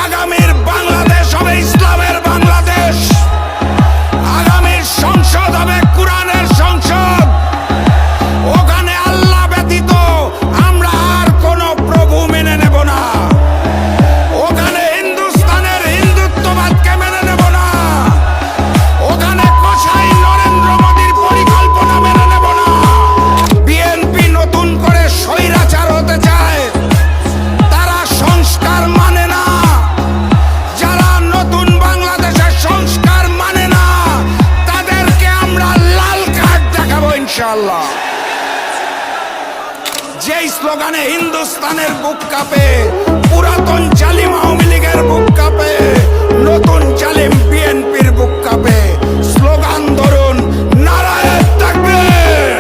আগামীর বাংলাদেশ হবে ইসলামের বাংলাদেশ, আগামীর সংসদ হবে কোরআনের সংসদ। ওখানে আল্লাহ ব্যতীত আমরা আর কোনো প্রভু মেনে নেব না। ওখানে হিন্দুস্তানের হিন্দুত্ববাদকে মেনে নেব না। ওখানে কসাই নরেন্দ্র মোদীর পরিকল্পনা মেনে নেব না। বিএনপি নতুন করে স্বৈরাচার হতে চায়, তারা সংস্কার মানে না। যারা নতুন বাংলাদেশের সংস্কার মানে না, তাদেরকে আমরা লাল কার্ড দেখাবো ইনশাআল্লাহ। যেই স্লোগানে হিন্দুস্তানের বুক কাঁপে, পুরাতন জালিম আওয়ামী লীগের বুক কাঁপে, নতুন জালিম বিএনপির বুক কাঁপে। স্লোগান ধরুন, নারায়ে তাকবীর,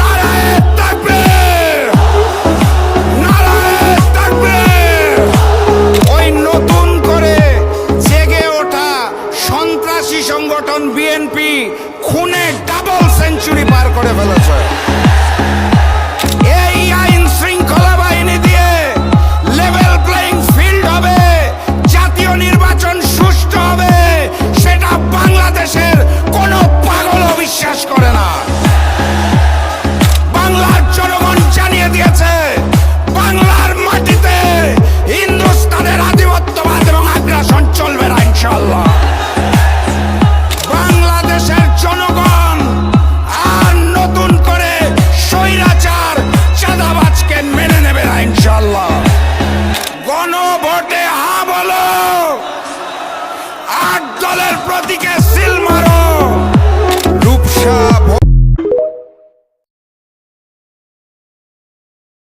নারায়ে তাকবীর, নারায়ে তাকবীর। ওই নতুন করে জেগে ওঠা সন্ত্রাসী সংগঠন বিএনপি খুনে ডাবল সেঞ্চুরি পার করে ফেলেছে। এই আইন শৃঙ্খলা বাহিনী দিয়ে লেভেল প্লেইং ফিল্ড হবে, জাতীয় নির্বাচন সুষ্ঠু হবে, সেটা বাংলাদেশের কোনো পাগলও বিশ্বাস করে না। বাংলার জনগণ জানিয়ে দিয়েছে, বাংলার মাটিতে হিন্দুস্তানের আধিপত্যবাদ এবং আগ্রাসন চলবে না ইনশাআল্লাহ। বাংলাদেশের জনগণ আর নতুন করে স্বৈরাচার চাঁদাবাজকে মেনে নেবে না ইনশাআল্লাহ। গণভোটে হ্যাঁ বলো, 8 দলের প্রতীকে